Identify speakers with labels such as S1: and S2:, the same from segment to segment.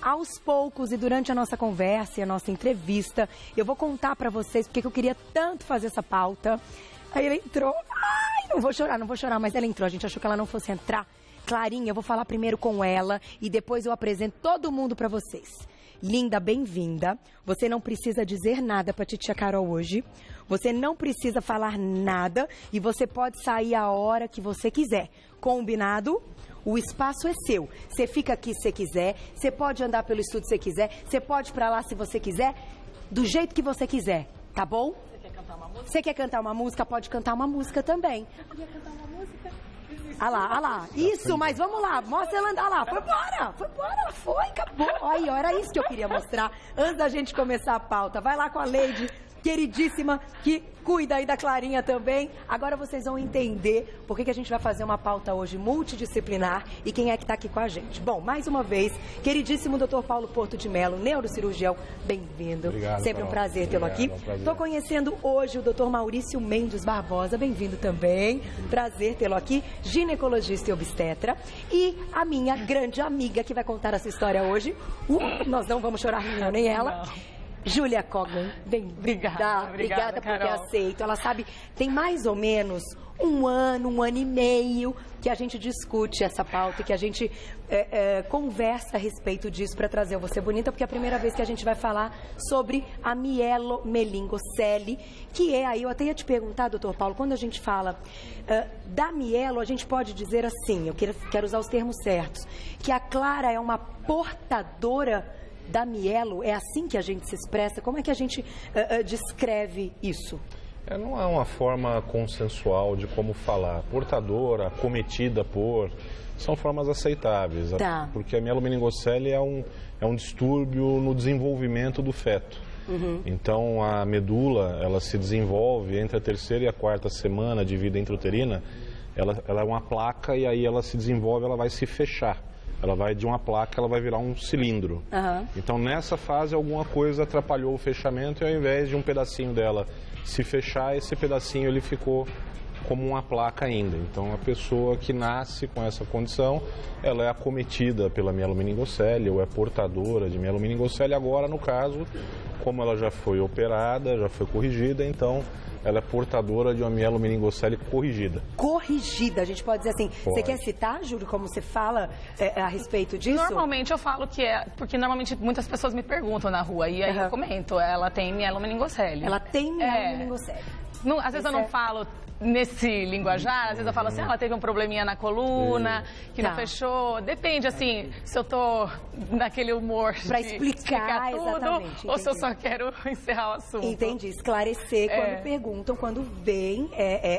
S1: Aos poucos e durante a nossa conversa e a nossa entrevista, eu vou contar pra vocês porque eu queria tanto fazer essa pauta. Aí ela entrou. Ai, não vou chorar, mas ela entrou. A gente achou que ela não fosse entrar. Clarinha, eu vou falar primeiro com ela e depois eu apresento todo mundo pra vocês. Linda, bem-vinda. Você não precisa dizer nada pra titia Carol hoje. Você não precisa falar nada e você pode sair a hora que você quiser. Combinado? O espaço é seu. Você fica aqui se você quiser, você pode andar pelo estúdio se você quiser, você pode ir pra lá se você quiser, do jeito que você quiser, tá bom? Você quer cantar uma música? Você quer cantar uma música? Pode cantar uma música também. Eu queria cantar uma música. Ah lá. Isso, mas vamos lá. Mostra ela andar lá. Foi embora, ela foi, acabou. Aí, era isso que eu queria mostrar antes da gente começar a pauta. Vai lá com a Lady, queridíssima, que cuida aí da Clarinha também. Agora vocês vão entender por que a gente vai fazer uma pauta hoje multidisciplinar e quem é que está aqui com a gente. Bom, mais uma vez, queridíssimo Dr. Paulo Porto de Mello, neurocirurgião, bem-vindo.
S2: Obrigado,
S1: sempre um prazer tê-lo aqui. Estou conhecendo hoje o Dr. Maurício Mendes Barbosa, bem-vindo também. Prazer tê-lo aqui, ginecologista e obstetra. E a minha grande amiga que vai contar essa história hoje, nós não vamos chorar nem ela. Não. Júlia Cogman, bem-vinda. Obrigada por ter aceito. Ela sabe, tem mais ou menos um ano e meio que a gente discute essa pauta e que a gente conversa a respeito disso para trazer o Você Bonita, porque é a primeira vez que a gente vai falar sobre a mielomeningocele, que é aí, eu até ia te perguntar, doutor Paulo, quando a gente fala da mielo, a gente pode dizer assim, eu quero usar os termos certos, que a Clara é uma portadora da mielo, é assim que a gente se expressa? Como é que a gente descreve isso?
S2: Não é uma forma consensual de como falar. Portadora, cometida por, são formas aceitáveis.
S1: Tá.
S2: Porque a mielomeningocele é um distúrbio no desenvolvimento do feto.
S1: Uhum.
S2: Então a medula, ela se desenvolve entre a terceira e a quarta semana de vida intrauterina. Ela é uma placa e aí ela se desenvolve, ela vai se fechar. Ela vai de uma placa, ela vai virar um cilindro.
S1: Uhum.
S2: Então, nessa fase, alguma coisa atrapalhou o fechamento e ao invés de um pedacinho dela se fechar, esse pedacinho ele ficou como uma placa ainda. Então, a pessoa que nasce com essa condição, ela é acometida pela mielomeningocele ou é portadora de mielomeningocele. Agora, no caso, como ela já foi operada, já foi corrigida, então ela é portadora de uma mielomeningocele corrigida.
S1: Corrigida, a gente pode dizer assim.
S2: Pode.
S1: Você quer citar, Júlio, como você fala a respeito disso?
S3: Normalmente eu falo que é, porque normalmente muitas pessoas me perguntam na rua e aí eu comento, ela tem mielomeningocele.
S1: Ela tem mielomeningocele.
S3: Às vezes eu não falo nesse linguajar, às vezes eu falo assim, ela teve um probleminha na coluna, que não fechou. Depende, assim, se eu tô naquele humor
S1: pra
S3: de
S1: explicar tudo,
S3: exatamente, ou se eu só quero encerrar o assunto.
S1: Entendi, esclarecer quando perguntam, quando veem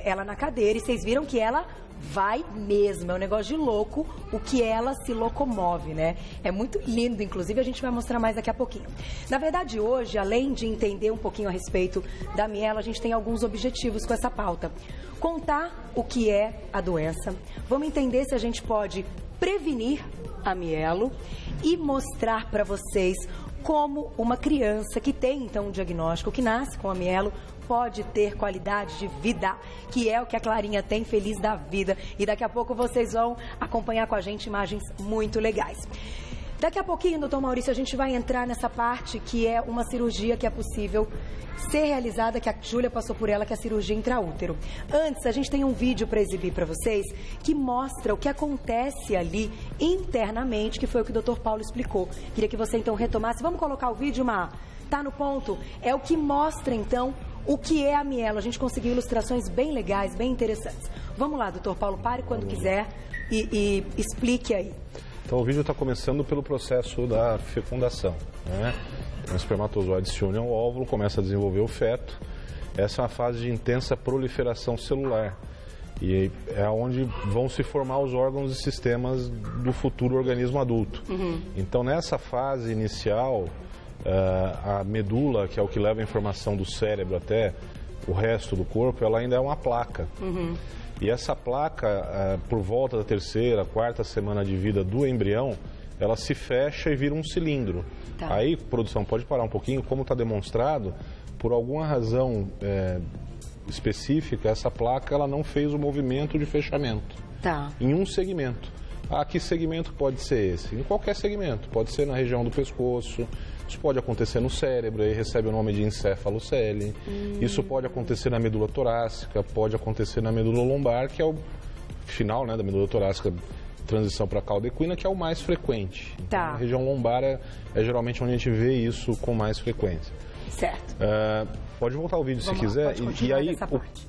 S1: ela na cadeira. E vocês viram que ela vai mesmo, é um negócio de louco o que ela se locomove, né? É muito lindo, inclusive a gente vai mostrar mais daqui a pouquinho. Na verdade, hoje, além de entender um pouquinho a respeito da mielo, a gente tem alguns objetivos com essa pauta. Contar o que é a doença, vamos entender se a gente pode prevenir a mielo e mostrar para vocês como uma criança que tem, então, um diagnóstico, que nasce com a mielo, pode ter qualidade de vida, que é o que a Clarinha tem, feliz da vida. E daqui a pouco vocês vão acompanhar com a gente imagens muito legais. Daqui a pouquinho, doutor Maurício, a gente vai entrar nessa parte que é uma cirurgia que é possível ser realizada, que a Júlia passou por ela, que é a cirurgia intraútero. Antes, a gente tem um vídeo para exibir para vocês que mostra o que acontece ali internamente, que foi o que o doutor Paulo explicou. Queria que você então retomasse. Vamos colocar o vídeo, Má? Tá no ponto? É o que mostra então o que é a mielo. A gente conseguiu ilustrações bem legais, bem interessantes. Vamos lá, doutor Paulo, pare quando quiser e explique aí.
S2: Então o vídeo está começando pelo processo da fecundação, né? O espermatozoide se une ao óvulo, começa a desenvolver o feto. Essa é uma fase de intensa proliferação celular e é onde vão se formar os órgãos e sistemas do futuro organismo adulto.
S1: Uhum.
S2: Então nessa fase inicial, a medula, que é o que leva a informação do cérebro até o resto do corpo, ela ainda é uma placa.
S1: Uhum.
S2: E essa placa, por volta da terceira, quarta semana de vida do embrião, ela se fecha e vira um cilindro.
S1: Tá.
S2: Aí, produção, pode parar um pouquinho, como está demonstrado, por alguma razão específica, essa placa ela não fez o movimento de fechamento
S1: Tá.
S2: em um segmento. Que segmento pode ser esse? Em qualquer segmento, pode ser na região do pescoço, isso pode acontecer no cérebro, aí recebe o nome de encéfalocele, isso pode acontecer na medula torácica, pode acontecer na medula lombar, que é o final, né, da medula torácica, transição para cauda-equina, que é o mais frequente. Então, a região lombar é geralmente onde a gente vê isso com mais frequência.
S1: Certo.
S2: Pode voltar o vídeo se quiser. E aí,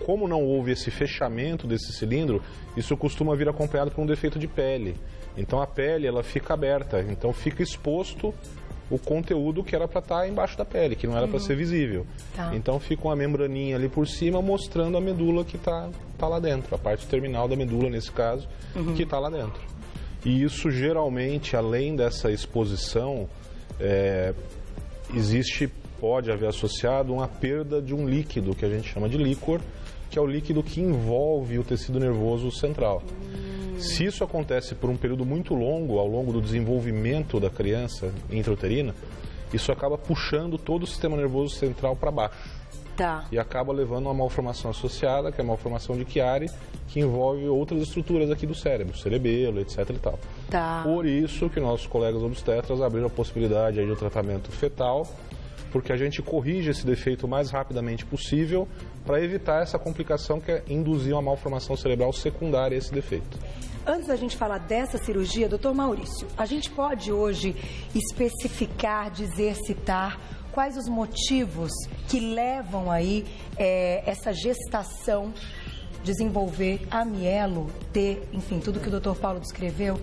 S2: como não houve esse fechamento desse cilindro, isso costuma vir acompanhado por um defeito de pele. Então a pele ela fica aberta, então fica exposto o conteúdo que era para estar embaixo da pele, que não era para ser visível. Então fica uma membraninha ali por cima mostrando a medula que está lá dentro, a parte terminal da medula nesse caso, que está lá dentro. E isso geralmente, além dessa exposição, pode haver associado uma perda de um líquido, que a gente chama de líquor, que é o líquido que envolve o tecido nervoso central. Se isso acontece por um período muito longo, ao longo do desenvolvimento da criança intrauterina, isso acaba puxando todo o sistema nervoso central para baixo. E acaba levando a uma malformação associada, que é a malformação de Chiari, que envolve outras estruturas aqui do cérebro, cerebelo, etc. e tal. Por isso que nossos colegas obstetras abriram a possibilidade aí de um tratamento fetal, porque a gente corrige esse defeito o mais rapidamente possível para evitar essa complicação que é induzir uma malformação cerebral secundária a esse defeito.
S1: Antes da gente falar dessa cirurgia, doutor Maurício, a gente pode hoje especificar, dizer, citar quais os motivos que levam aí essa gestação desenvolver a mielo, ter, enfim, tudo que o doutor Paulo descreveu?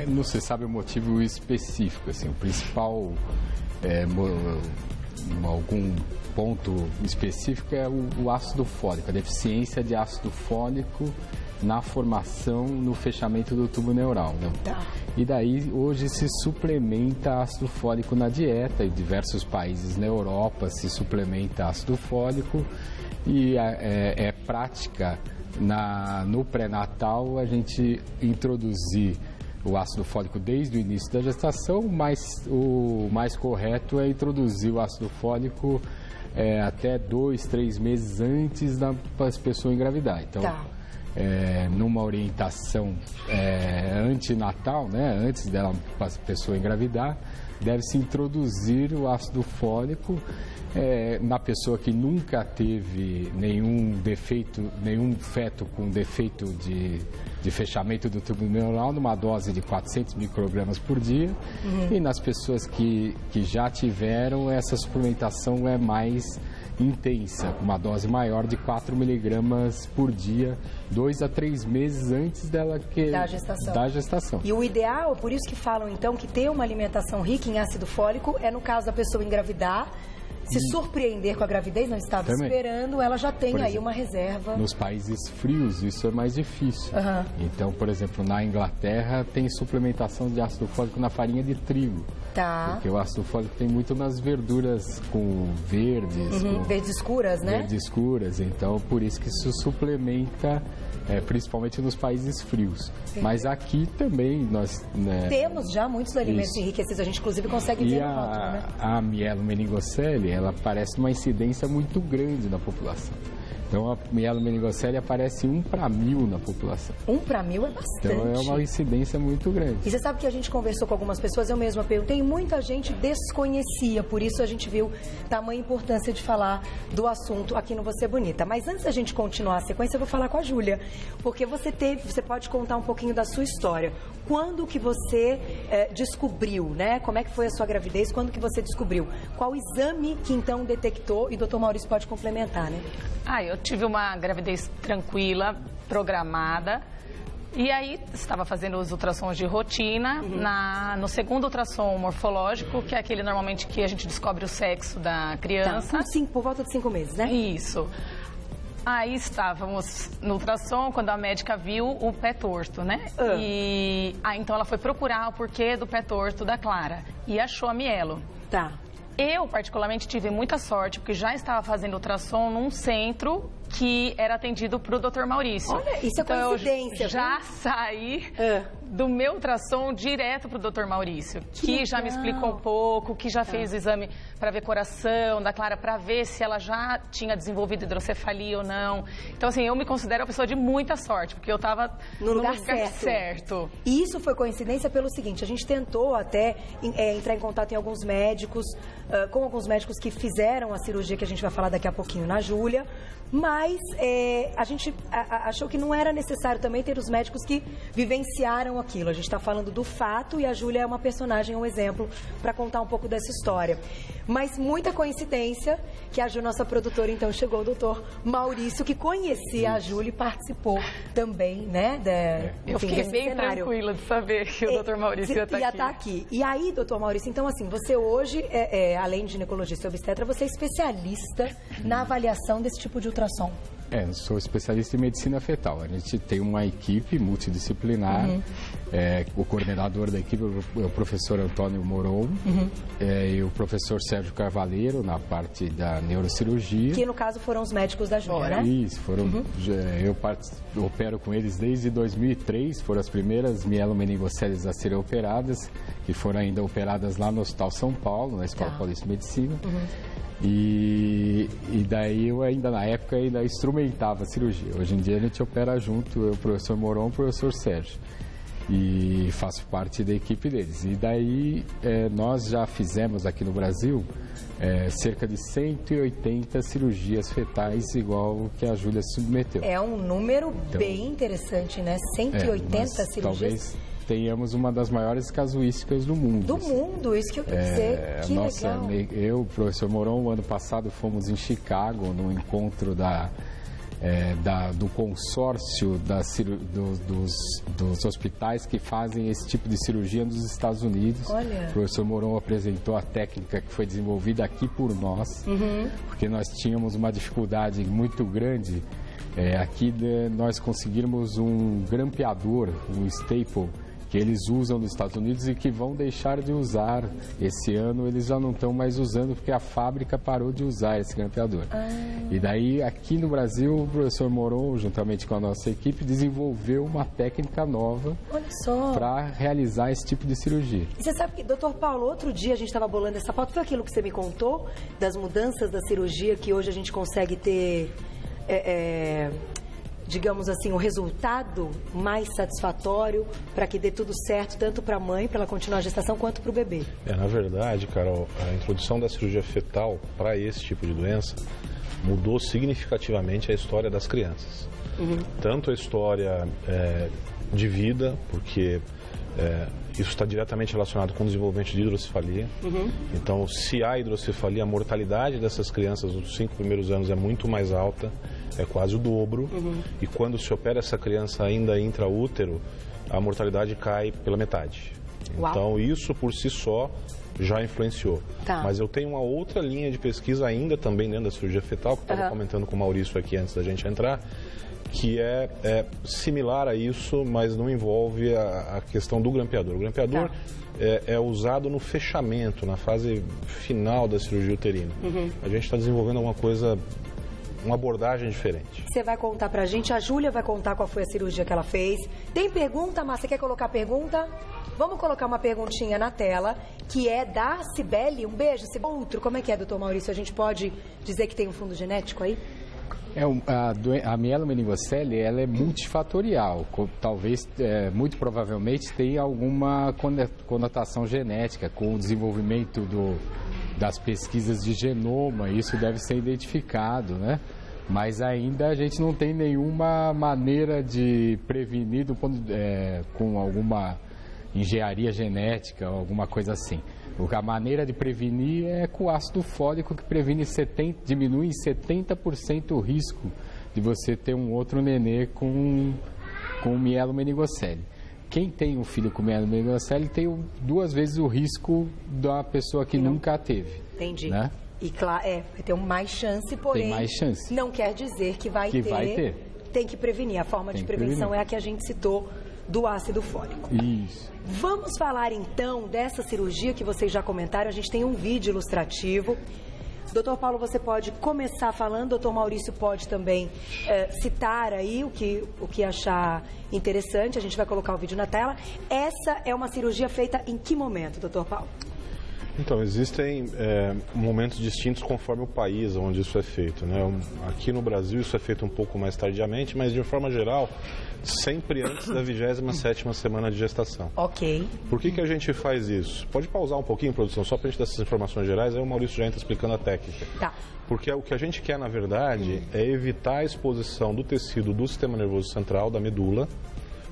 S4: Não se sabe o motivo específico, assim, o principal... algum ponto específico é o ácido fólico, a deficiência de ácido fólico na formação, no fechamento do tubo neural. Né? E daí hoje se suplementa ácido fólico na dieta, em diversos países na Europa se suplementa ácido fólico e é prática no pré-natal a gente introduzir o ácido fólico desde o início da gestação, mas o mais correto é introduzir o ácido fólico até 2, 3 meses antes da pessoa engravidar. Então, numa orientação antinatal, né, antes da pessoa engravidar, deve-se introduzir o ácido fólico na pessoa que nunca teve nenhum feto com defeito de fechamento do tubo neural, numa dose de 400 microgramas por dia. E nas pessoas que já tiveram, essa suplementação é mais intensa, uma dose maior de 4 miligramas por dia, 2 a 3 meses antes da gestação.
S1: E o ideal, por isso que falam então que ter uma alimentação rica em ácido fólico é no caso da pessoa engravidar, se surpreender com a gravidez, não estava esperando, ela já tem aí uma reserva.
S4: Nos países frios isso é mais difícil. Então, por exemplo, na Inglaterra tem suplementação de ácido fólico na farinha de trigo. Porque o ácido fólico tem muito nas verduras com verdes.
S1: Verdes escuras, né?
S4: Verdes escuras, então por isso que isso suplementa, principalmente nos países frios. Mas aqui também nós...
S1: temos já muitos alimentos enriquecidos, a gente inclusive consegue ver no rótulo, né?
S4: A mielomeningocele, ela parece uma incidência muito grande na população. Então, a mielomeningocele aparece 1 para 1000 na população.
S1: 1 para 1000 é bastante.
S4: Então, é uma incidência muito grande.
S1: E você sabe que a gente conversou com algumas pessoas, eu mesma perguntei, e muita gente desconhecia, por isso a gente viu tamanha importância de falar do assunto aqui no Você Bonita. Mas antes da gente continuar a sequência, eu vou falar com a Júlia, porque você pode contar um pouquinho da sua história. Quando que você descobriu, né? Como é que foi a sua gravidez? Quando que você descobriu? Qual exame que então detectou? E o doutor Maurício pode complementar, né?
S3: Eu tive uma gravidez tranquila, programada. E aí, estava fazendo os ultrassons de rotina. No segundo ultrassom morfológico, que é aquele normalmente que a gente descobre o sexo da criança.
S1: Por volta de 5 meses, né?
S3: Isso. Aí estávamos no ultrassom, quando a médica viu o pé torto, né? E então ela foi procurar o porquê do pé torto da Clara. E achou a mielo.
S1: Tá.
S3: Eu, particularmente, tive muita sorte, porque já estava fazendo ultrassom num centro que era atendido para o Dr. Maurício.
S1: Olha, isso é coincidência.
S3: Eu já saí do meu ultrassom direto para o Dr. Maurício, que já me explicou um pouco, que já fez o exame para ver coração da Clara, para ver se ela já tinha desenvolvido hidrocefalia ou não. Então, assim, eu me considero uma pessoa de muita sorte, porque eu estava no lugar certo.
S1: E isso foi coincidência pelo seguinte, a gente tentou até entrar em contato em alguns médicos, com alguns médicos que fizeram a cirurgia que a gente vai falar daqui a pouquinho na Júlia, mas a gente achou que não era necessário também ter os médicos que vivenciaram aquilo. A gente está falando do fato e a Júlia é uma personagem, um exemplo, para contar um pouco dessa história. Mas muita coincidência que a Ju, nossa produtora, então chegou o doutor Maurício, que conhecia a Júlia e participou também, né?
S3: Eu fiquei bem tranquila de saber que o doutor Maurício ia estar
S1: aqui. E aí, doutor Maurício, então assim, você hoje, além de ginecologista e obstetra, você é especialista na avaliação desse tipo de ultrassom.
S4: Eu sou especialista em medicina fetal. A gente tem uma equipe multidisciplinar. O coordenador da equipe é o professor Antônio Moron e o professor Sérgio Carvalheiro na parte da neurocirurgia.
S1: Que no caso foram os médicos da Júlia, né?
S4: Isso, foram. Eu opero com eles desde 2003. Foram as primeiras mielomeningocélias a serem operadas, que foram ainda operadas lá no Hospital São Paulo, na Escola Paulista de Medicina. E daí eu ainda, na época, ainda instrumentava a cirurgia. Hoje em dia a gente opera junto, eu, o professor Moron e o professor Sérgio. E faço parte da equipe deles. E daí nós já fizemos aqui no Brasil cerca de 180 cirurgias fetais, igual que a Júlia se submeteu.
S1: É um número bem interessante, né? 180 cirurgias.
S4: Talvez tenhamos uma das maiores casuísticas do mundo.
S1: Do mundo, isso que eu quero dizer. Que legal.
S4: Eu, professor Moron, ano passado fomos em Chicago, no encontro do consórcio dos hospitais que fazem esse tipo de cirurgia nos Estados Unidos.
S1: Olha.
S4: O professor Moron apresentou a técnica que foi desenvolvida aqui por nós, porque nós tínhamos uma dificuldade muito grande aqui de nós conseguirmos um grampeador, um staple, que eles usam nos Estados Unidos e que vão deixar de usar. Esse ano eles já não estão mais usando porque a fábrica parou de usar esse grampeador. E daí, aqui no Brasil, o professor Moron, juntamente com a nossa equipe, desenvolveu uma técnica nova para realizar esse tipo de cirurgia.
S1: E você sabe que, doutor Paulo, outro dia a gente estava bolando essa pauta, foi aquilo que você me contou, das mudanças da cirurgia, que hoje a gente consegue ter... digamos assim, um resultado mais satisfatório para que dê tudo certo, tanto para a mãe, para ela continuar a gestação, quanto para o bebê.
S2: Na verdade, Carol, a introdução da cirurgia fetal para esse tipo de doença mudou significativamente a história das crianças. Tanto a história de vida, porque isso está diretamente relacionado com o desenvolvimento de hidrocefalia. Então, se há hidrocefalia, a mortalidade dessas crianças nos 5 primeiros anos é muito mais alta, é quase o dobro. E quando se opera essa criança ainda intraútero, a mortalidade cai pela metade.
S1: Uau.
S2: Então, isso por si só já influenciou. Mas eu tenho uma outra linha de pesquisa ainda também dentro da cirurgia fetal, que eu estava comentando com o Maurício aqui antes da gente entrar, que é similar a isso, mas não envolve a questão do grampeador. O grampeador é usado no fechamento, na fase final da cirurgia uterina. A gente está desenvolvendo alguma coisa, uma abordagem diferente.
S1: Você vai contar pra gente, a Júlia vai contar qual foi a cirurgia que ela fez. Tem pergunta, Márcia? Quer colocar pergunta? Vamos colocar uma perguntinha na tela, que é da Cibele. Um beijo. Outro, como é que é, doutor Maurício? A gente pode dizer que tem um fundo genético aí?
S4: A mielomeningocele, ela é multifatorial. Talvez, muito provavelmente, tenha alguma conotação genética com o desenvolvimento das pesquisas de genoma. Isso deve ser identificado, né? Mas ainda a gente não tem nenhuma maneira de prevenir com alguma engenharia genética ou alguma coisa assim. A maneira de prevenir é com o ácido fólico, que diminui em 70% o risco de você ter um outro nenê com mielomeningocele. Quem tem um filho com mielomeningocele tem 2 vezes o risco da pessoa que nunca a teve.
S1: Entendi.
S4: Né?
S1: E claro, vai ter mais chance, porém,
S4: tem mais chance.
S1: Não quer dizer que vai ter. Tem que prevenir. A forma de prevenção é a que a gente citou, do ácido fólico.
S4: Isso.
S1: Vamos falar então dessa cirurgia que vocês já comentaram. A gente tem um vídeo ilustrativo. Doutor Paulo, você pode começar falando, doutor Maurício pode também citar aí o que achar interessante, a gente vai colocar o vídeo na tela. Essa é uma cirurgia feita em que momento, doutor Paulo?
S2: Então, existem momentos distintos conforme o país onde isso é feito, né? Aqui no Brasil isso é feito um pouco mais tardiamente, mas de forma geral, sempre antes da 27ª semana de gestação.
S1: Ok.
S2: Por que a gente faz isso? Pode pausar um pouquinho, produção, só para a gente dar essas informações gerais, aí o Maurício já entra explicando a técnica.
S1: Tá.
S2: Porque o que a gente quer, na verdade, é evitar a exposição do tecido do sistema nervoso central, da medula,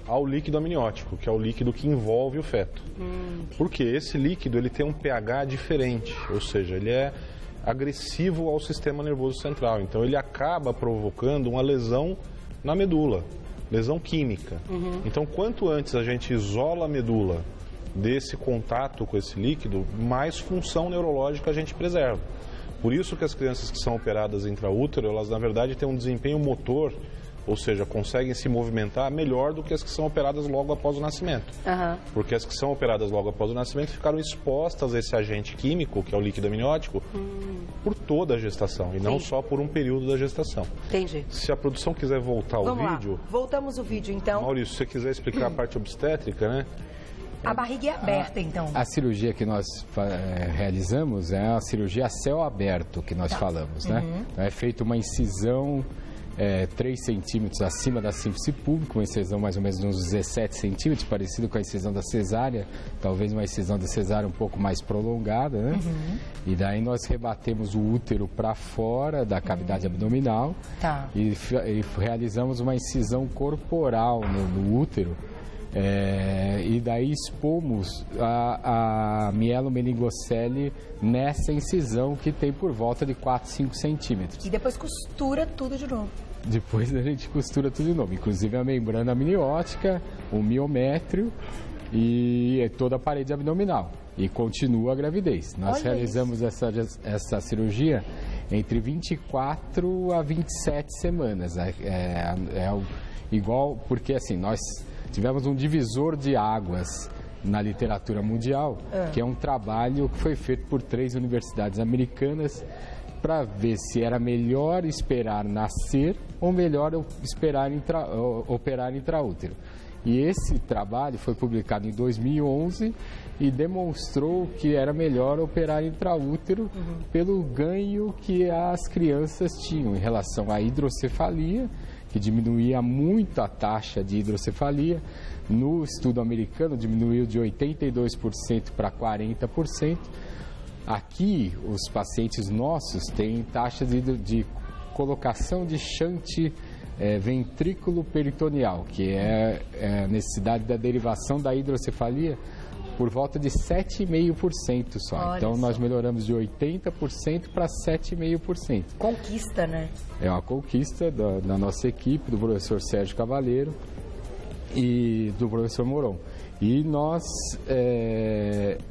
S2: ao líquido amniótico, que é o líquido que envolve o feto. Porque esse líquido ele tem um pH diferente, ou seja, ele é agressivo ao sistema nervoso central. Então ele acaba provocando uma lesão na medula, lesão química. Então quanto antes a gente isola a medula desse contato com esse líquido, mais função neurológica a gente preserva. Por isso que as crianças que são operadas intraútero, elas na verdade têm um desempenho motor, ou seja, conseguem se movimentar melhor do que as que são operadas logo após o nascimento. Porque as que são operadas logo após o nascimento ficaram expostas a esse agente químico, que é o líquido amniótico, por toda a gestação, e não só por um período da gestação.
S1: Entendi.
S2: Se a produção quiser voltar ao vídeo...
S1: Lá. Voltamos o vídeo, então.
S2: Maurício, se você quiser explicar a parte obstétrica, né?
S1: A barriga é aberta, então.
S4: A cirurgia que nós realizamos é a cirurgia a céu aberto, que nós falamos, né? Então, é feita uma incisão 3 centímetros acima da síntese pública, uma incisão mais ou menos de uns 17 centímetros, parecido com a incisão da cesárea, talvez uma incisão da cesárea um pouco mais prolongada, né? E daí nós rebatemos o útero para fora da cavidade abdominal e realizamos uma incisão corporal no útero. E daí expomos a mielomeningocele nessa incisão que tem por volta de 4, 5 centímetros.
S1: E depois costura tudo de novo.
S4: Depois a gente costura tudo de novo, inclusive a membrana amniótica, o miométrio e toda a parede abdominal. E continua a gravidez. Nós realizamos essa cirurgia entre 24 a 27 semanas. Igual, porque assim, nós tivemos um divisor de águas na literatura mundial, que é um trabalho que foi feito por 3 universidades americanas para ver se era melhor esperar nascer ou melhor esperar operar intraútero. E esse trabalho foi publicado em 2011 e demonstrou que era melhor operar intraútero pelo ganho que as crianças tinham em relação à hidrocefalia, que diminuía muito a taxa de hidrocefalia. No estudo americano, diminuiu de 82% para 40%. Aqui, os pacientes nossos têm taxa de colocação de shunt ventrículo peritoneal, que é a necessidade da derivação da hidrocefalia, por volta de 7,5% só.
S1: Olha
S4: então, nós
S1: só.
S4: melhoramos de 80% para 7,5%.
S1: Conquista, né? É
S4: uma conquista da nossa equipe, do professor Sérgio Cavaleiro e do professor Moron. E nós...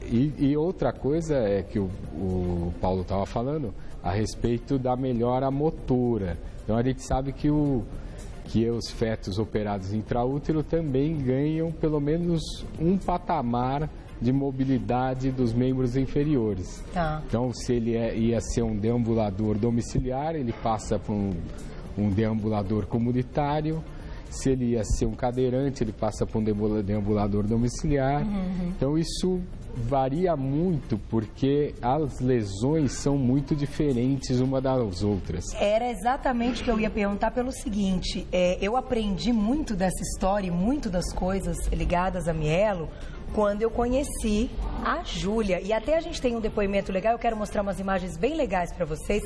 S4: E outra coisa é que o Paulo estava falando a respeito da melhora motora. Então, a gente sabe que os fetos operados intraútero também ganham pelo menos um patamar de mobilidade dos membros inferiores. Então, se ele ia ser um deambulador domiciliar, ele passa para um deambulador comunitário. Se ele ia ser um cadeirante, ele passa para um deambulador domiciliar. Então, isso varia muito, porque as lesões são muito diferentes uma das outras.
S1: Era exatamente o que eu ia perguntar pelo seguinte, eu aprendi muito dessa história e muito das coisas ligadas a mielo quando eu conheci a Júlia. E até a gente tem um depoimento legal, eu quero mostrar umas imagens bem legais para vocês,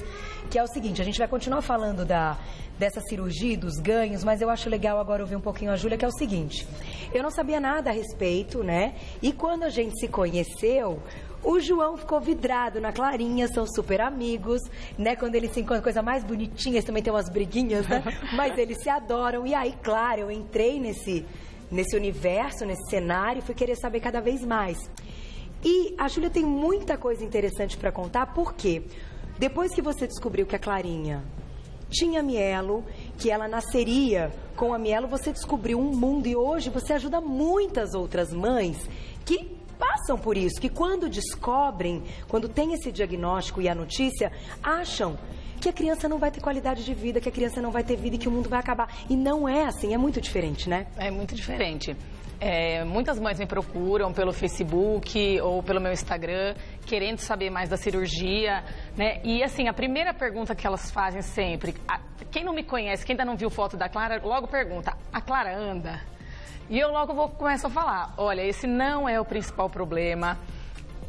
S1: que é o seguinte, a gente vai continuar falando dessa cirurgia, dos ganhos, mas eu acho legal agora ouvir um pouquinho a Júlia, que é o seguinte, eu não sabia nada a respeito, né? E quando a gente se conheceu, o João ficou vidrado na Clarinha, são super amigos, né? Quando eles se encontram, coisa mais bonitinha, eles também tem umas briguinhas, né? Mas eles se adoram. E aí, claro, eu entrei nesse universo, nesse cenário, fui querer saber cada vez mais. E a Júlia tem muita coisa interessante para contar, porque depois que você descobriu que a Clarinha tinha mielo, que ela nasceria com a mielo, você descobriu um mundo e hoje você ajuda muitas outras mães que passam por isso, que quando descobrem, quando tem esse diagnóstico e a notícia, acham que a criança não vai ter qualidade de vida, que a criança não vai ter vida e que o mundo vai acabar. E não é assim, é muito diferente, né?
S3: É muito diferente. Muitas mães me procuram pelo Facebook ou pelo meu Instagram, querendo saber mais da cirurgia, né? E assim, a primeira pergunta que elas fazem sempre, quem não me conhece, quem ainda não viu foto da Clara, logo pergunta, a Clara anda? E eu logo começo a falar, olha, esse não é o principal problema,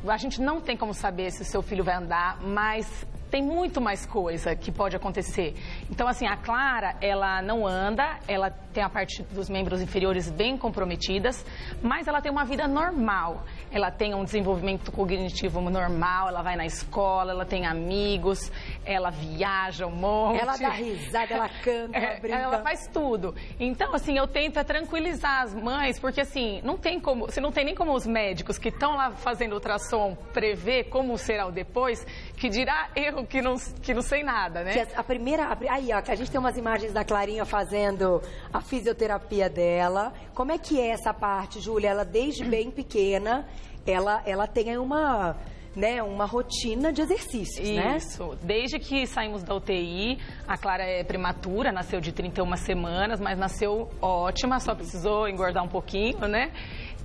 S3: a gente não tem como saber se o seu filho vai andar, mas tem muito mais coisa que pode acontecer. Então, assim, a Clara, ela não anda, ela tem a parte dos membros inferiores bem comprometidas, mas ela tem uma vida normal. Ela tem um desenvolvimento cognitivo normal, ela vai na escola, ela tem amigos, ela viaja um monte.
S1: Ela dá risada, ela canta, ela brinca.
S3: Ela faz tudo. Então, assim, eu tento tranquilizar as mães, porque, assim, não tem como, se não tem nem como os médicos que estão lá fazendo ultrassom prever como será o depois, que dirá eu que não sei nada, né?
S1: Que a primeira... Aí, ó, a gente tem umas imagens da Clarinha fazendo a fisioterapia dela. Como é que é essa parte, Júlia? Ela, desde bem pequena, ela tem aí uma rotina de exercícios, né?
S3: Isso. Desde que saímos da UTI, a Clara é prematura, nasceu de 31 semanas, mas nasceu ótima, só precisou engordar um pouquinho, né?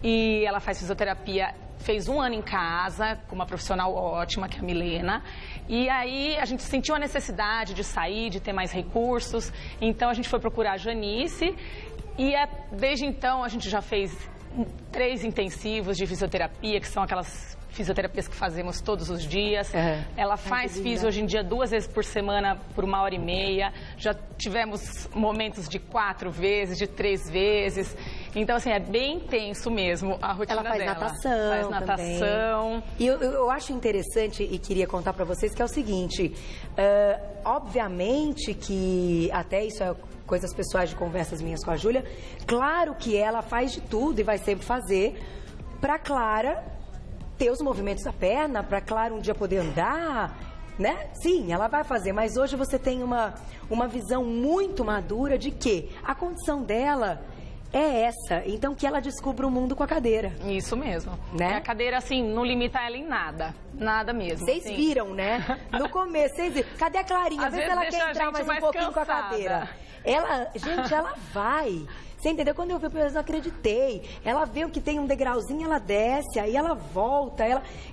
S3: E ela faz fisioterapia, fez 1 ano em casa, com uma profissional ótima, que é a Milena. E aí a gente sentiu a necessidade de sair, de ter mais recursos. Então a gente foi procurar a Janice. E desde então a gente já fez 3 intensivos de fisioterapia, que são aquelas fisioterapias que fazemos todos os dias. Ela faz fisio hoje em dia 2 vezes por semana, por 1h30. Já tivemos momentos de 4 vezes, de 3 vezes. Então, assim, é bem intenso mesmo a rotina dela.
S1: Ela faz natação. E eu acho interessante e queria contar para vocês que é o seguinte, obviamente que até isso é coisas pessoais de conversas minhas com a Júlia, claro que ela faz de tudo e vai sempre fazer para Clara ter os movimentos da perna, para Clara um dia poder andar, né? Sim, ela vai fazer, mas hoje você tem uma visão muito madura de que a condição dela é essa, então que ela descubra o mundo com a cadeira.
S3: Isso mesmo.
S1: Né?
S3: A cadeira, assim, não limita ela em nada. Nada mesmo.
S1: Vocês
S3: assim.
S1: viram, né? No começo, vocês viram. Cadê a Clarinha? Às vezes ela quer entrar mais um pouquinho com a cadeira. Gente, ela vai. Você entendeu? Quando eu vi, eu não acreditei. Ela vê que tem um degrauzinho, ela desce, aí ela volta.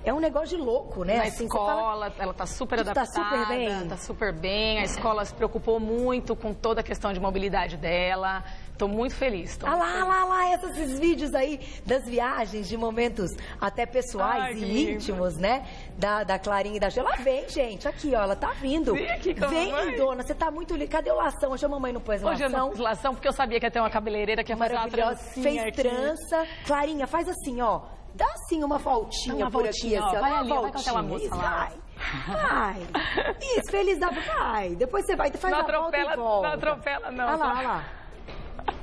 S1: É um negócio de louco, né?
S3: Na
S1: assim,
S3: escola, ela tá super adaptada.
S1: Tá super bem.
S3: Tá super bem. A escola se preocupou muito com toda a questão de mobilidade dela. Tô muito feliz.
S1: Lá, esses vídeos aí das viagens, de momentos até pessoais e íntimos, né? Da Clarinha e da Gela. Ela vem, gente, aqui, ó, ela tá vindo. Vem, dona, você tá muito linda. Cadê o lação? Hoje a mamãe não pôs lação.
S3: Hoje eu não pus lação, porque eu sabia que ia ter uma cabeleireira que ia fazer uma trancinha.
S1: Fez trança. Clarinha, faz assim, ó. Dá assim uma voltinha por aqui, assim, ó.
S3: Vai ali, vai cantar uma música lá.
S1: Vai. Isso, feliz da... Vai. Depois você vai, faz a volta e volta.
S3: Não atropela, não.
S1: Olha lá.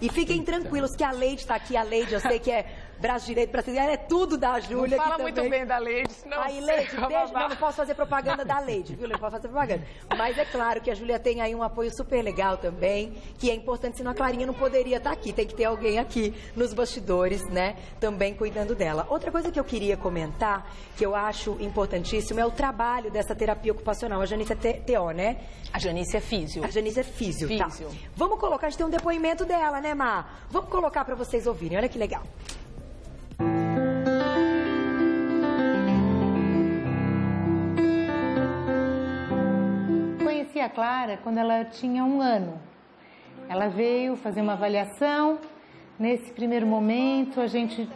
S1: E fiquem tranquilos que a Leide está aqui. A Leide, eu sei que é braço direito, braço esquerdo, ela é tudo da Júlia.
S3: Não fala muito bem da Leide, senão...
S1: Aí, Leide, beijo. Não posso fazer propaganda da Leide, viu? Não posso fazer propaganda. Mas é claro que a Júlia tem aí um apoio super legal também, que é importante, senão a Clarinha não poderia estar aqui. Tem que ter alguém aqui nos bastidores, né? Também cuidando dela. Outra coisa que eu queria comentar, que eu acho importantíssimo, é o trabalho dessa terapia ocupacional. A Janice é TO, né?
S3: A Janice é físio.
S1: A Janice é físio, tá?
S3: Físio.
S1: Vamos colocar, a gente tem um depoimento dela, né, Má? Vamos colocar para vocês ouvirem. Olha que legal.
S5: Conheci a Clara quando ela tinha 1 ano. Ela veio fazer uma avaliação. Nesse primeiro momento,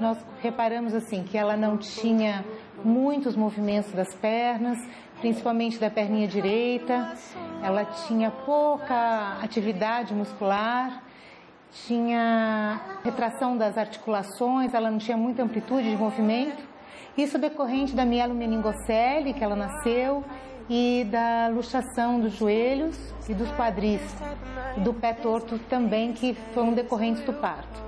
S5: nós reparamos assim que ela não tinha muitos movimentos das pernas, principalmente da perninha direita. Ela tinha pouca atividade muscular, tinha retração das articulações, ela não tinha muita amplitude de movimento. Isso decorrente da mielomeningocele, que ela nasceu, e da luxação dos joelhos e dos quadris, do pé torto também, que foram decorrentes do parto.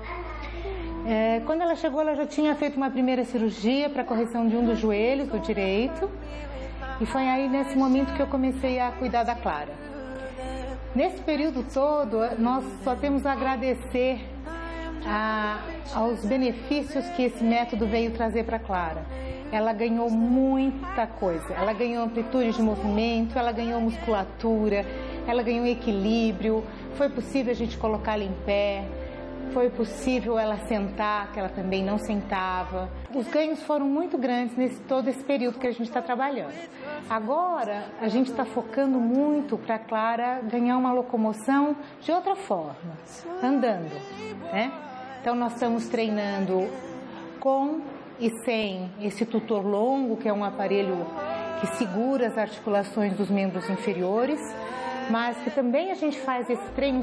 S5: Quando ela chegou, ela já tinha feito uma primeira cirurgia para correção de um dos joelhos, do direito, e foi aí nesse momento que eu comecei a cuidar da Clara. Nesse período todo, nós só temos a agradecer aos benefícios que esse método veio trazer para a Clara. Ela ganhou muita coisa. Ela ganhou amplitude de movimento, ela ganhou musculatura, ela ganhou equilíbrio. Foi possível a gente colocá-la em pé. Foi possível ela sentar, que ela também não sentava. Os ganhos foram muito grandes nesse todo esse período que a gente está trabalhando. Agora, a gente está focando muito para a Clara ganhar uma locomoção de outra forma, andando, né? Então, nós estamos treinando com e sem esse tutor longo, que é um aparelho que segura as articulações dos membros inferiores, mas que também a gente faz esse treino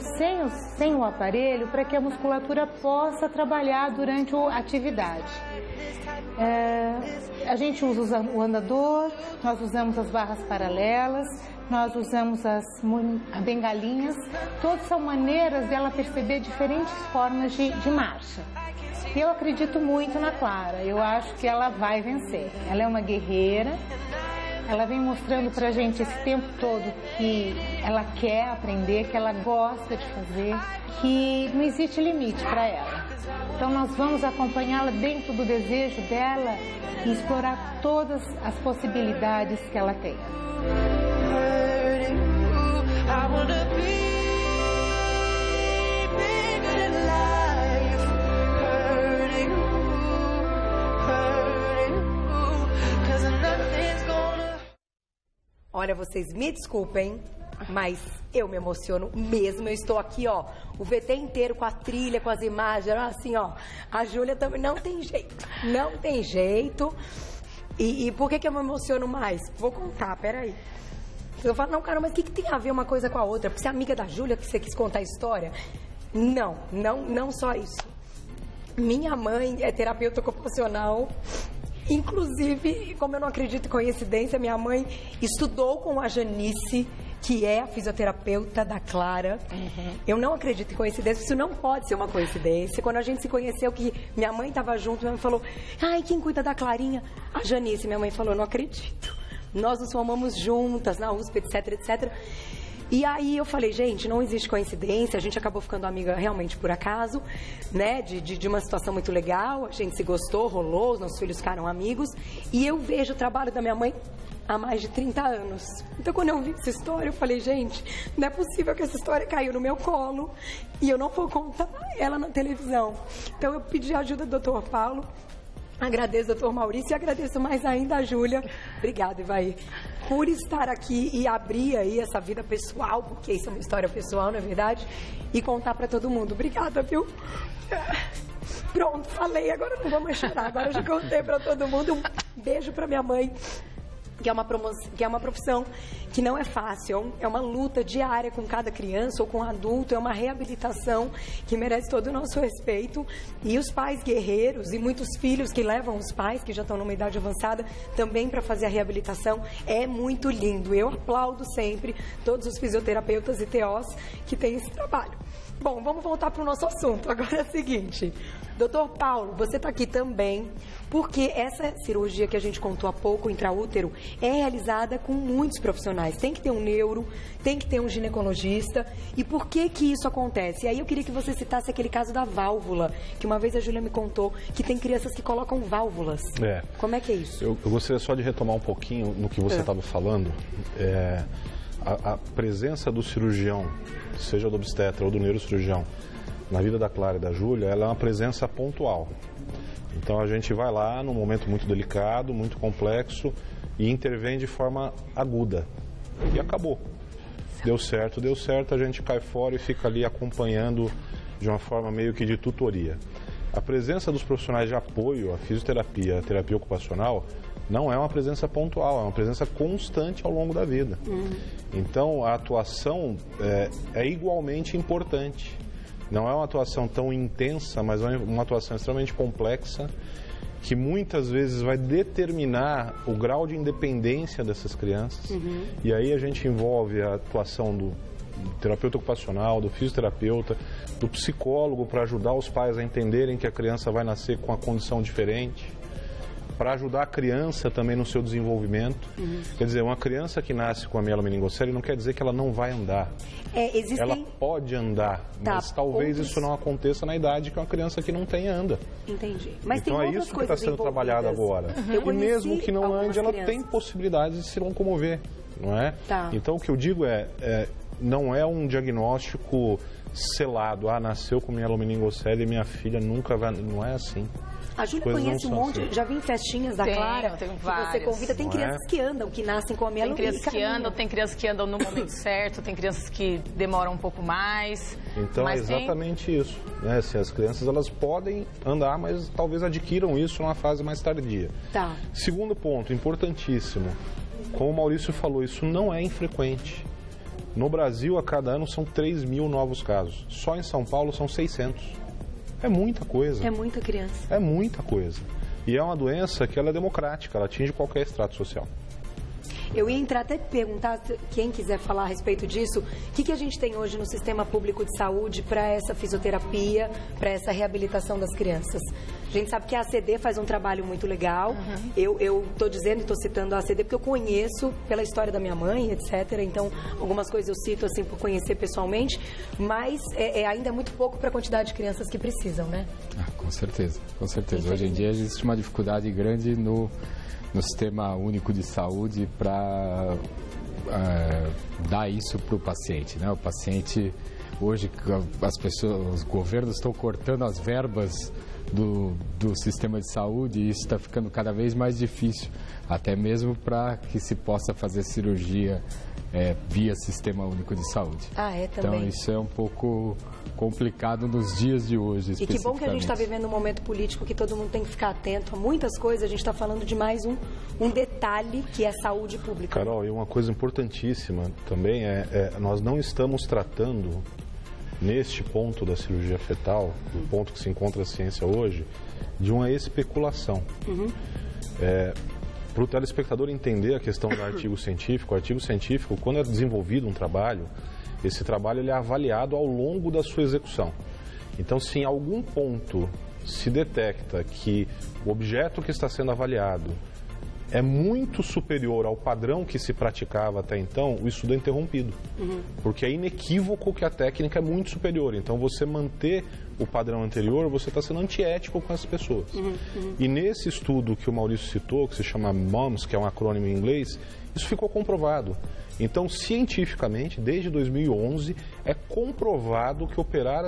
S5: sem o aparelho para que a musculatura possa trabalhar durante a atividade. A gente usa o andador, nós usamos as barras paralelas, nós usamos as bengalinhas, todas são maneiras dela perceber diferentes formas de marcha. E eu acredito muito na Clara, eu acho que ela vai vencer. Ela é uma guerreira. Ela vem mostrando pra gente esse tempo todo que ela quer aprender, que ela gosta de fazer, que não existe limite para ela. Então nós vamos acompanhá-la dentro do desejo dela e explorar todas as possibilidades que ela tem.
S1: Olha, vocês me desculpem, mas eu me emociono mesmo. Eu estou aqui, ó, o VT inteiro com a trilha, com as imagens, assim, ó. A Júlia também não tem jeito, não tem jeito. E por que eu me emociono mais? Vou contar, peraí. Eu falo, não, cara, mas o que tem a ver uma coisa com a outra? Porque você é amiga da Júlia que você quis contar a história? Não só isso. Minha mãe é terapeuta ocupacional. Inclusive, como eu não acredito em coincidência, minha mãe estudou com a Janice, que é a fisioterapeuta da Clara. Eu não acredito em coincidência, isso não pode ser uma coincidência. Quando a gente se conheceu, que minha mãe estava junto, minha mãe falou, ai, quem cuida da Clarinha? A Janice. Minha mãe falou, não acredito. Nós nos formamos juntas na USP, etc, etc. E aí eu falei, gente, não existe coincidência, a gente acabou ficando amiga realmente por acaso, né, de uma situação muito legal, a gente se gostou, rolou, os nossos filhos ficaram amigos, e eu vejo o trabalho da minha mãe há mais de 30 anos. Então, quando eu vi essa história, eu falei, gente, não é possível que essa história caiu no meu colo e eu não vou contar ela na televisão. Então, eu pedi a ajuda do Dr. Paulo, agradeço ao Dr. Maurício e agradeço mais ainda a Júlia. Obrigada, Ivaí, por estar aqui e abrir aí essa vida pessoal, porque isso é uma história pessoal, não é verdade? E contar pra todo mundo. Obrigada, viu? Pronto, falei, agora não vou mais chorar. Agora eu já contei pra todo mundo. Um beijo pra minha mãe, que é uma profissão que não é fácil, é uma luta diária com cada criança ou com adulto, é uma reabilitação que merece todo o nosso respeito. E os pais guerreiros e muitos filhos que levam os pais, que já estão numa idade avançada, também para fazer a reabilitação, é muito lindo. Eu aplaudo sempre todos os fisioterapeutas e TOs que têm esse trabalho. Bom, vamos voltar para o nosso assunto. Agora é o seguinte, Dr. Paulo, você está aqui também porque essa cirurgia que a gente contou há pouco, intraútero, é realizada com muitos profissionais. Tem que ter um neuro, tem que ter um ginecologista. E por que que isso acontece? E aí eu queria que você citasse aquele caso da válvula, que uma vez a Júlia me contou, que tem crianças que colocam válvulas. Como é que é isso?
S2: Eu gostaria só de retomar um pouquinho no que você estava falando. A presença do cirurgião, seja do obstetra ou do neurocirurgião, na vida da Clara e da Júlia, ela é uma presença pontual. Então a gente vai lá num momento muito delicado, muito complexo e intervém de forma aguda. E acabou. Deu certo, a gente cai fora e fica ali acompanhando de uma forma meio que de tutoria. A presença dos profissionais de apoio, a fisioterapia, a terapia ocupacional, não é uma presença pontual, é uma presença constante ao longo da vida. Então a atuação é igualmente importante. Não é uma atuação tão intensa, mas é uma atuação extremamente complexa, que muitas vezes vai determinar o grau de independência dessas crianças. E aí a gente envolve a atuação do terapeuta ocupacional, do fisioterapeuta, do psicólogo, para ajudar os pais a entenderem que a criança vai nascer com uma condição diferente. para ajudar a criança também no seu desenvolvimento. Quer dizer, uma criança que nasce com a mielomeningocele não quer dizer que ela não vai andar. Ela pode andar, mas talvez isso não aconteça na idade que uma criança que não tem anda.
S1: Entendi. Mas
S2: então
S1: tem
S2: é isso que está sendo trabalhado agora. E mesmo que não ande, ela tem possibilidade de se locomover, não é? Então o que eu digo não é um diagnóstico selado, nasceu com mielomeningocele e minha filha nunca vai... Não é assim.
S1: A Júlia conhece um monte, já vi em festinhas da Clara, que você convida, tem crianças que andam, que nascem com a mielomeningocele.
S3: Tem crianças que andam, tem crianças que andam no momento certo, tem crianças que demoram um pouco mais.
S2: Então é exatamente isso, né? Assim, as crianças elas podem andar, mas talvez adquiram isso numa fase mais tardia. Segundo ponto, importantíssimo, como o Maurício falou, isso não é infrequente. No Brasil, a cada ano, são 3.000 novos casos. Só em São Paulo são 600. É muita coisa.
S1: É muita criança.
S2: É muita coisa. E é uma doença que ela é democrática, ela atinge qualquer extrato social.
S1: Eu ia entrar até perguntar, quem quiser falar a respeito disso, o que a gente tem hoje no sistema público de saúde para essa fisioterapia, para essa reabilitação das crianças? A gente sabe que a ACD faz um trabalho muito legal. Eu estou dizendo e estou citando a ACD porque eu conheço pela história da minha mãe, etc. Então, algumas coisas eu cito assim por conhecer pessoalmente, mas ainda é muito pouco para a quantidade de crianças que precisam, né?
S4: Com certeza, com certeza. Hoje em dia existe uma dificuldade grande no Sistema Único de Saúde para dar isso para o paciente, né? O paciente, hoje, os governos estão cortando as verbas do sistema de saúde e isso está ficando cada vez mais difícil, até mesmo para que se possa fazer cirurgia via Sistema Único de Saúde.
S1: Também.
S4: Então isso é um pouco complicado nos dias de hoje,
S1: e que bom que a gente está vivendo um momento político que todo mundo tem que ficar atento a muitas coisas. A gente está falando de mais um detalhe que é saúde pública.
S2: Carol, e uma coisa importantíssima também nós não estamos tratando neste ponto da cirurgia fetal, o ponto que se encontra a ciência hoje, de uma especulação. Para o telespectador entender a questão do artigo científico, o artigo científico, quando é desenvolvido um trabalho, esse trabalho ele é avaliado ao longo da sua execução. Então, se em algum ponto se detecta que o objeto que está sendo avaliado é muito superior ao padrão que se praticava até então, o estudo é interrompido. Porque é inequívoco que a técnica é muito superior. Então, você manter o padrão anterior, você está sendo antiético com as pessoas. E nesse estudo que o Maurício citou, que se chama MOMS, que é um acrônimo em inglês, isso ficou comprovado. Então, cientificamente, desde 2011, é comprovado que operar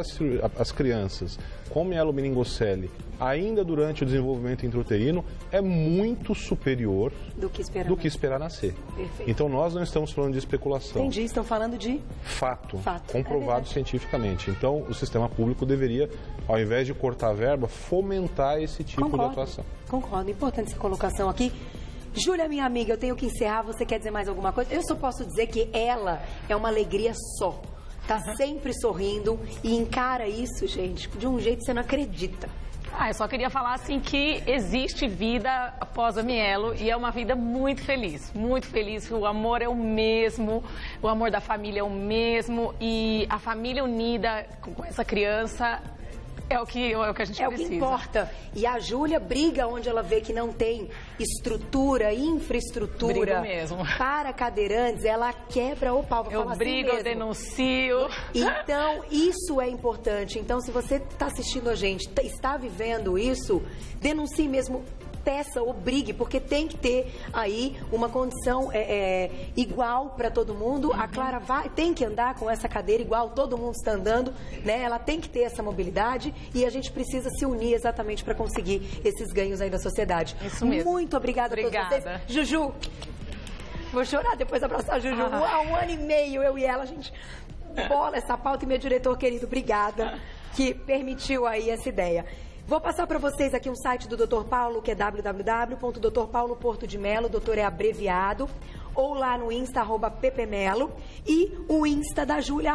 S2: as crianças com mielomeningocele ainda durante o desenvolvimento intrauterino é muito superior do que esperar nascer.
S1: Perfeito.
S2: Então, nós não estamos falando de especulação.
S1: Entendi, estão falando de
S2: fato comprovado cientificamente. Então, o sistema público deveria, ao invés de cortar a verba, fomentar esse tipo de atuação.
S1: Concordo, importante essa colocação aqui. Júlia, minha amiga, eu tenho que encerrar. Você quer dizer mais alguma coisa? Eu só posso dizer que ela é uma alegria só. Tá sempre sorrindo e encara isso, gente, de um jeito que você não acredita.
S3: Eu só queria falar assim que existe vida após a mielo e é uma vida muito feliz, o amor é o mesmo, o amor da família é o mesmo e a família unida com essa criança é o que a gente precisa.
S1: É o que importa. E a Júlia briga onde ela vê que não tem estrutura, infraestrutura para cadeirantes, ela quebra o pau.
S3: Eu brigo, eu denuncio.
S1: Então, isso é importante. Então, se você está assistindo a gente, está vivendo isso, denuncie mesmo. Peça, obrigue, porque tem que ter aí uma condição igual para todo mundo. A Clara tem que andar com essa cadeira igual todo mundo está andando, né? Ela tem que ter essa mobilidade e a gente precisa se unir exatamente para conseguir esses ganhos aí da sociedade.
S3: Isso mesmo.
S1: Muito obrigada a todos vocês. Juju, vou chorar depois de abraçar a Juju. Há 1 ano e meio, eu e ela, a gente bola essa pauta e meu diretor querido, obrigada, que permitiu aí essa ideia. Vou passar para vocês aqui um site do Dr. Paulo, que é www.drpaulo.porto-de-melo, doutor é abreviado, ou lá no Insta, @ppmelo, e o Insta da Júlia,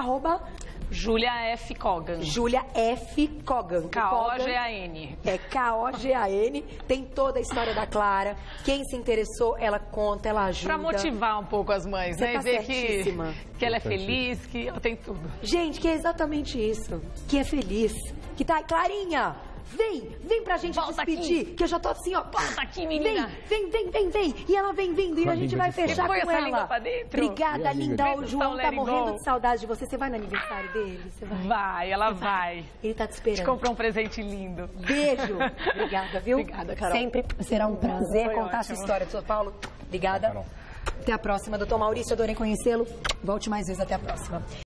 S3: Júlia F. Kogan.
S1: Júlia F. Kogan.
S3: Kogan.
S1: É Kogan. Tem toda a história da Clara. Quem se interessou, ela conta, ela ajuda.
S3: Pra motivar um pouco as mães,
S1: né?
S3: Tá dizer que ela é feliz, que ela tem tudo.
S1: Gente, que é exatamente isso. Que é feliz. Que tá... Clarinha! Vem pra gente despedir, que eu já tô assim, ó.
S3: Volta aqui, menina.
S1: Vem. E ela vem vindo e a gente vai fechar com
S3: essa língua
S1: ela.
S3: pra dentro.
S1: Obrigada, linda. O João tá morrendo
S3: go.
S1: de saudade de você. Você vai no aniversário dele? Você vai?
S3: Ela vai.
S1: Ele tá te esperando.
S3: Te comprou um presente lindo.
S1: Beijo. Obrigada, viu?
S3: Obrigada, Carol.
S1: Sempre será um prazer
S3: Foi
S1: contar
S3: ótimo.
S1: a sua história, São Paulo. Obrigada. Até a próxima, doutor Maurício. Adorei conhecê-lo. Volte mais vezes. Até a próxima.